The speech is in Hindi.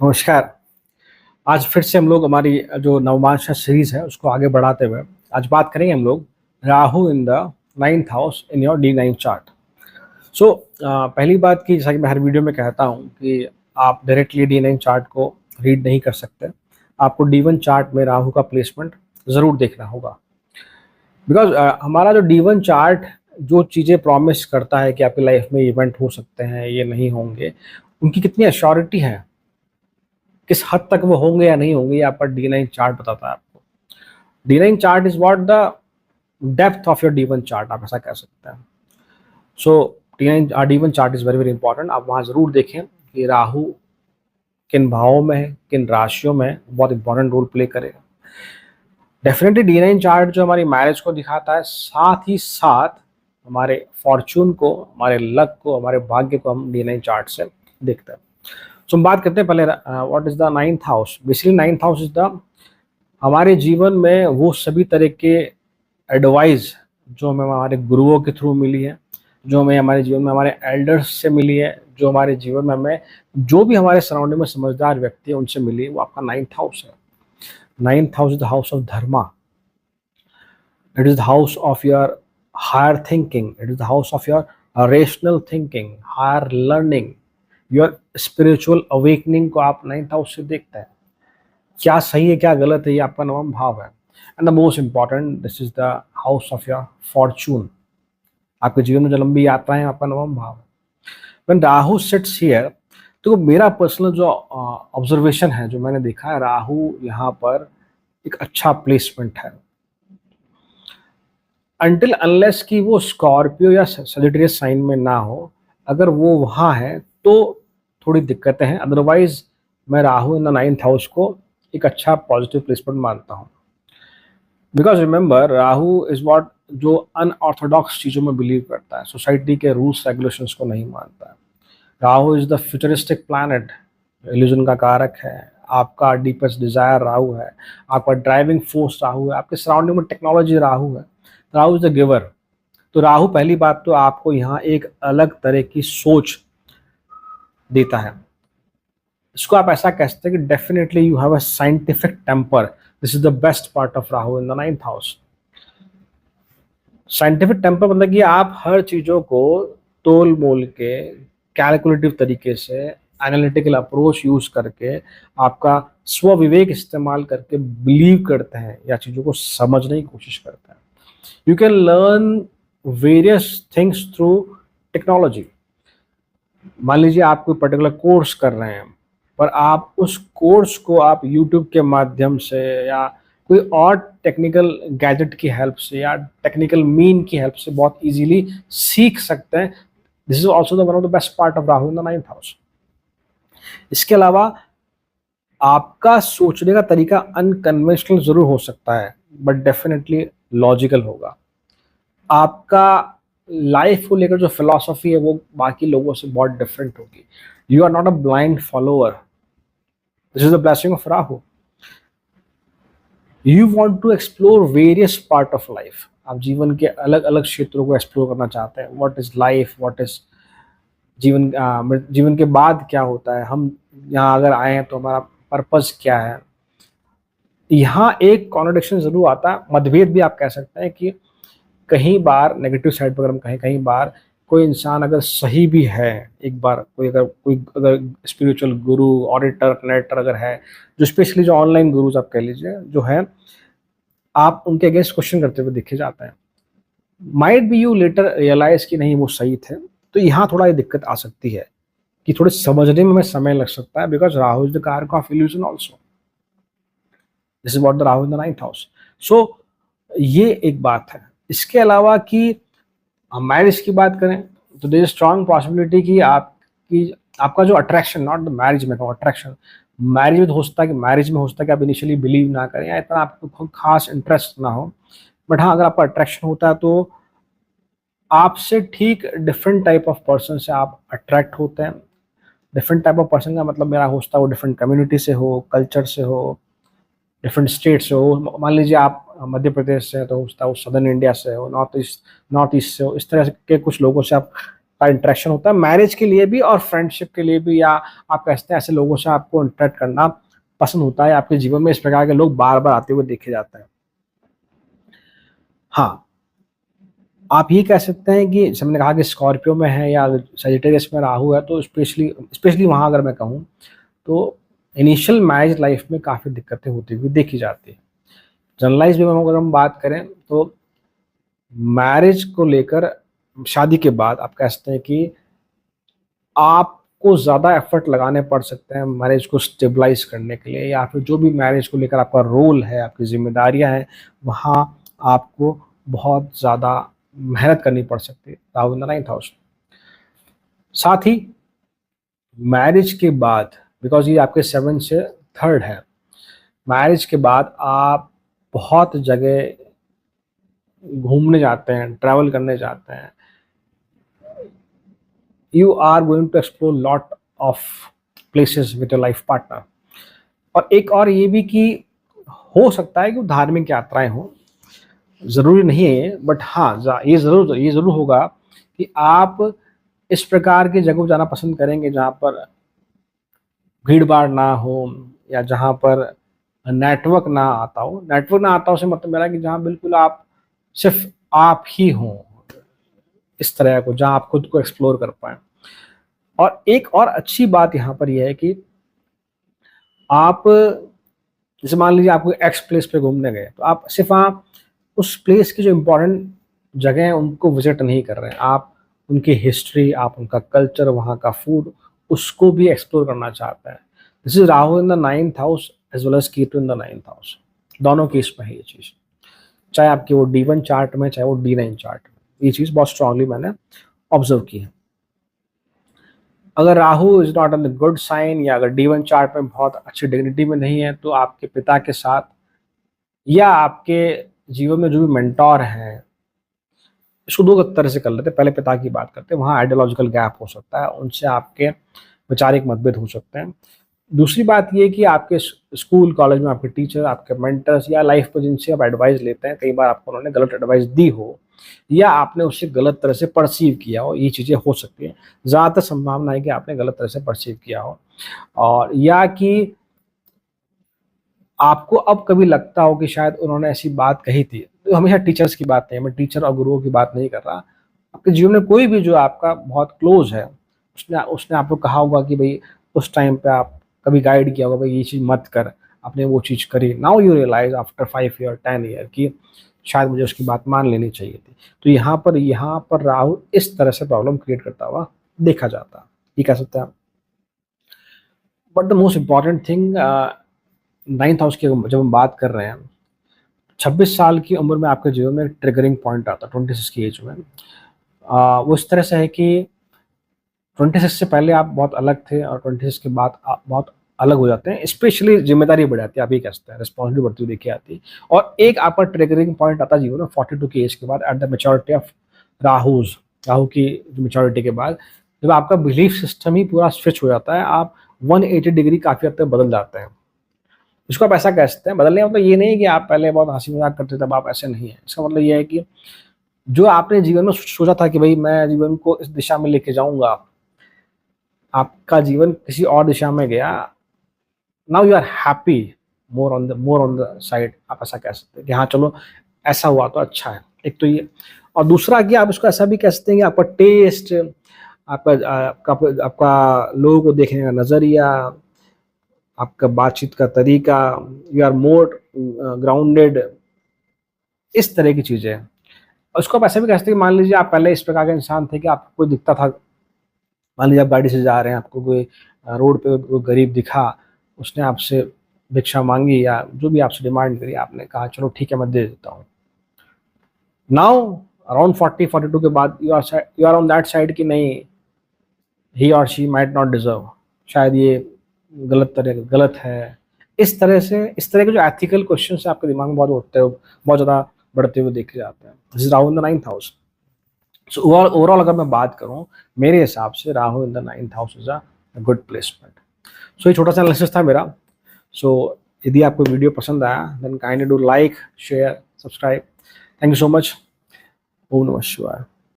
नमस्कार। आज फिर से हम लोग हमारी जो नवमांशा सीरीज़ है उसको आगे बढ़ाते हुए आज बात करेंगे हम लोग Rahu in the 9th house in your D9 chart. So पहली बात कि जैसा कि मैं हर वीडियो में कहता हूँ कि आप डायरेक्टली D9 चार्ट को रीड नहीं कर सकते। आपको D1 चार्ट में राहु का प्लेसमेंट ज़रूर देखना होगा। बिकॉज़ हमारा जो D1 चार्ट जो चीज़ें प्रॉमिस करता है कि आपकी लाइफ में इवेंट हो सकते हैं, ये नहीं होंगे, उनकी कितनी एश्योरिटी है, किस हद तक वो होंगे या नहीं होंगे, ये आपका D9 चार्ट बताता है आपको। D9 chart is what the depth of your D1 chart, आप ऐसा कह सकते हैं। सो D1 chart is very very important. आप वहाँ ज़रूर देखें कि राहु किन भावों में है, किन राशियों में है, बहुत इंपॉर्टेंट रोल प्ले करेगा। डेफिनेटली D9 चार्ट जो हमारी मैरिज को दिखाता है, साथ ही साथ हमारे फॉर्चून को, हमारे लक को, हमारे भाग्य को हम D9 चार्ट से देखते हैं। तो हम बात करते हैं पहले what is the 9th house. Basically 9th house is the हमारे जीवन में वो सभी तरह के एडवाइस जो हमें हमारे गुरुओं के थ्रू मिली है, जो हमें हमारे जीवन में हमारे एल्डर्स से मिली है, जो हमारे जीवन में हमें जो भी हमारे सराउंडिंग में समझदार व्यक्ति है उनसे मिली है, वो आपका 9th हाउस है। 9th house is the house of dharma. It is the house of your higher thinking. It is the house of your rational thinking, higher learning, your spiritual awakening को आप 9th हाउस से देखते हैं। क्या सही है क्या गलत है, ये आपका नवम भाव है। And the most important, this is the house of your Fortune. आपके जीवन में जो लंबी यात्रा है, आपका नवम भाव है। व्हेन राहु सिट्स हियर, तो मेरा पर्सनल जो ऑब्जर्वेशन है, जो मैंने देखा है, राहु यहाँ पर एक अच्छा प्लेसमेंट है। अनटिल अनलेस कि वो स्कॉर्पियो या सजिटेरियस साइन में ना हो, अगर वो वहाँ है तो थोड़ी दिक्कतें हैं। अदरवाइज मैं Rahu in the 9th house को एक अच्छा पॉजिटिव प्लेसमेंट मानता हूँ। Because remember, Rahu is what जो अनऑर्थोडॉक्स चीज़ों में बिलीव करता है, सोसाइटी के रूल्स रेगुलेशंस को नहीं मानता है। Rahu is the futuristic planet, illusion का कारक है। आपका डीपेस्ट डिजायर राहु है, आपका ड्राइविंग फोर्स राहु है, आपके सराउंडिंग में टेक्नोलॉजी राहु है। Rahu is the giver. तो राहु पहली बात तो आपको यहाँ एक अलग तरह की सोच देता है। इसको आप ऐसा कह सकते हैं कि definitely you have a scientific temper. This is the best part of Rahu in the 9th house. Scientific temper मतलब कि आप हर चीज़ों को तोल मोल के, कैलकुलेटिव तरीके से, एनालिटिकल अप्रोच यूज करके, आपका स्व विवेक इस्तेमाल करके बिलीव करते हैं या चीज़ों को समझने की कोशिश करते हैं। You can learn various things through technology. मान लीजिए आप कोई पर्टिकुलर कोर्स कर रहे हैं, पर आप उस कोर्स को आप यूट्यूब के माध्यम से या कोई और टेक्निकल गैजेट की हेल्प से या टेक्निकल मीन की हेल्प से बहुत इजीली सीख सकते हैं। This is also the one of the best part of Rahu in the 9th house. इसके अलावा आपका सोचने का तरीका अनकन्वेंशनल जरूर हो सकता है, बट डेफिनेटली लॉजिकल होगा। आपका लाइफ को लेकर जो फिलॉसफी है वो बाकी लोगों से बहुत डिफरेंट होगी। You are not a blind follower. This is the blessing of Rahu. You want to explore various part of life. आप जीवन के अलग अलग क्षेत्रों को एक्सप्लोर करना चाहते हैं। What is life, what is जीवन, जीवन के बाद क्या होता है, हम यहाँ अगर आए हैं तो हमारा पर्पस क्या है। यहाँ एक कॉन्ट्रडिक्शन जरूर आता है, मतभेद भी आप कह सकते हैं कि कहीं बार नेगेटिव साइड पर अगर हम कहें, कहीं बार कोई इंसान अगर सही भी है, एक बार कोई अगर स्पिरिचुअल गुरु, ऑडिटर, नरेटर अगर है, जो स्पेशली जो ऑनलाइन गुरुज आप कह लीजिए जो है, आप उनके अगेंस्ट क्वेश्चन करते हुए देखे जाते हैं। Might be you later realize कि नहीं वो सही थे। तो यहाँ थोड़ा ये दिक्कत आ सकती है कि थोड़े समझने में हमें समय लग सकता है, because Rahu is the karak of illusion also. This is what the Rahu in the 9th house. सो ये एक बात है। इसके अलावा कि हम मैरिज की बात करें तो देयर इज स्ट्रांग पॉसिबिलिटी कि आपका जो अट्रैक्शन, नॉट द मैरिज में अट्रैक्शन, मैरिज में हो सकता है कि आप इनिशियली बिलीव ना करें या इतना आपको खूब खास इंटरेस्ट ना हो। बट हाँ, अगर आपका अट्रैक्शन होता है तो आपसे ठीक डिफरेंट टाइप ऑफ पर्सन से आप अट्रैक्ट होते हैं। डिफरेंट टाइप ऑफ पर्सन का मतलब मेरा होता है वो डिफरेंट कम्युनिटी से हो, कल्चर से हो, डिफरेंट स्टेट से हो। मान लीजिए आप मध्य प्रदेश से हैं तो हो सकता है वो सदर्न इंडिया से हो, नॉर्थ ईस्ट से हो। इस तरह के कुछ लोगों से आप का इंटरेक्शन होता है, मैरिज के लिए भी और फ्रेंडशिप के लिए भी, या आप कहते हैं ऐसे लोगों से आपको इंटरेक्ट करना पसंद होता है, आपके जीवन में इस प्रकार के लोग बार बार आते हुए देखे जाते हैं। हाँ, आप ये कह सकते हैं कि जैसे मैंने कहा कि स्कॉर्पियो में है या सजिटेरियस में राहु है, तो स्पेशली स्पेशली वहाँ अगर मैं कहूँ तो इनिशियल मैरिज लाइफ में काफ़ी दिक्कतें होती हुई देखी जाती है। जनरलाइज वे में अगर हम बात करें तो मैरिज को लेकर शादी के बाद आप कह सकते हैं कि आपको ज़्यादा एफर्ट लगाने पड़ सकते हैं मैरिज को स्टेबलाइज करने के लिए, या फिर जो भी मैरिज को लेकर आपका रोल है, आपकी जिम्मेदारियां हैं, वहाँ आपको बहुत ज़्यादा मेहनत करनी पड़ सकती है। Rahu in the 9th house. साथ ही मैरिज के बाद, बिकॉज ये आपके 7 से 3rd है, मैरिज के बाद आप बहुत जगह घूमने जाते हैं, ट्रैवल करने जाते हैं, you are going to explore lot of places with your life partner। और एक और ये भी कि हो सकता है कि धार्मिक यात्राएं हो, ज़रूरी नहीं है, बट हाँ ये ज़रूर होगा कि आप इस प्रकार की जगह जाना पसंद करेंगे जहाँ पर भीड़ भाड़ ना हो, या जहाँ पर नेटवर्क ना आता हो। नेटवर्क ना आता हो से मतलब मेरा कि जहाँ बिल्कुल आप सिर्फ आप ही हों, इस तरह को जहाँ आप खुद को एक्सप्लोर कर पाएँ। और एक और अच्छी बात यहाँ पर यह है कि आप जैसे मान लीजिए आपको एक्स प्लेस पे घूमने गए, तो आप सिर्फ आप उस प्लेस की जो इम्पोर्टेंट जगह हैं उनको विजिट नहीं कर रहे हैं, आप उनकी हिस्ट्री, आप उनका कल्चर, वहाँ का फूड, उसको भी एक्सप्लोर करना चाहते हैं। This is Rahu in the 9th house as well as Ketu in the 9th house. दोनों केस में है ये चीज़, चाहे आपकी वो D1 चार्ट में, चाहे वो D9 चार्ट में, ये चीज़ बहुत स्ट्रांगली मैंने ऑब्जर्व की है। अगर Rahu is not in the good sign, या अगर D1 चार्ट में बहुत अच्छी डिग्निटी में नहीं है, तो आपके पिता के साथ या आपके जीवन में जो भी मेंटोर हैं, इसको दो तरह से कर लेते हैं। पहले पिता की बात करते हैं, वहाँ आइडियोलॉजिकल गैप हो सकता है, उनसे आपके वैचारिक मतभेद हो सकते हैं। दूसरी बात ये कि आपके स्कूल कॉलेज में आपके टीचर, आपके मेंटर्स या लाइफ में जिनसे आप एडवाइस लेते हैं, कई बार आपको उन्होंने गलत एडवाइस दी हो, या आपने उससे गलत तरह से परसीव किया हो, ये चीज़ें हो सकती हैं। ज़्यादातर संभावना है कि आपने गलत तरह से परसीव किया हो, और या कि आपको अब कभी लगता हो कि शायद उन्होंने ऐसी बात कही थी। तो हमेशा टीचर्स की बात नहीं है, मैं टीचर और गुरुओं की बात नहीं कर रहा। आपके जीवन में कोई भी जो आपका बहुत क्लोज है, उसने उसने आपको कहा होगा कि भाई उस टाइम पे आप कभी गाइड किया होगा, भाई ये चीज़ मत कर, आपने वो चीज़ करी। Now you realize after 5 year 10 year कि शायद मुझे उसकी बात मान लेनी चाहिए थी। तो यहाँ पर राहु इस तरह से प्रॉब्लम क्रिएट करता हुआ देखा जाता है, ये कह सकते हैं। But the most important thing, 9th house की जब हम बात कर रहे हैं, 26 साल की उम्र में आपके जीवन में ट्रिगरिंग पॉइंट आता है, 26 की एज में। वो इस तरह से है कि 26 से पहले आप बहुत अलग थे, और 26 के बाद आप बहुत अलग हो जाते हैं। स्पेशली जिम्मेदारी बढ़ जाती है, आप ये कह सकते हैं, रिस्पॉन्सिबिलिटी बढ़ती हुई देखी आती है। और एक आपका ट्रिगरिंग पॉइंट आता है जीवन में 42 की एज के बाद, at the maturity of Rahu की मेच्योरिटी के बाद, जब आपका बिलीफ सिस्टम ही पूरा स्विच हो जाता है, आप 180 डिग्री काफ़ी हद तक बदल जाते हैं। इसको आप ऐसा कह सकते हैं। बदलने का मतलब ये नहीं कि आप पहले बहुत हंसी मजाक करते थे, तब आप ऐसे नहीं है। इसका मतलब ये है कि जो आपने जीवन में सोचा था कि भाई मैं जीवन को इस दिशा में लेके जाऊंगा, आपका जीवन किसी और दिशा में गया। Now you are happy more on the side, आप ऐसा कह सकते हैं कि हाँ चलो ऐसा हुआ तो अच्छा है। एक तो ये, और दूसरा कि आप इसको ऐसा भी कह सकते हैं कि आपका टेस्ट, आपका आपका आपका लोगों को देखने का नज़रिया, आपका बातचीत का तरीका, यू आर मोर ग्राउंडेड, इस तरह की चीज़ें हैं। और उसको आप ऐसे भी कह सकते हैं कि मान लीजिए आप पहले इस प्रकार के इंसान थे कि आपको कोई दिखता था, मान लीजिए आप गाड़ी से जा रहे हैं, आपको कोई रोड पे कोई गरीब दिखा, उसने आपसे भिक्षा मांगी या जो भी आपसे डिमांड करी, आपने कहा चलो ठीक है मैं दे देता हूँ। नाउ अराउंड 40-42 के बाद you are on that side कि नहीं, ही और शी माइट नॉट डिजर्व, शायद ये गलत है। इस तरह के जो एथिकल क्वेश्चन आपके दिमाग में बहुत उठते हो, बहुत ज़्यादा बढ़ते हुए देखे जाते हैं। This is Rahu in the 9th house. So overall अगर मैं बात करूं, मेरे हिसाब से Rahu in the 9th house is a good placement. So ये छोटा सा एनालिसिस था मेरा। सो यदि आपको वीडियो पसंद आया, then kindly do like, share, subscribe. Thank you so much. Om Namah शिवाय।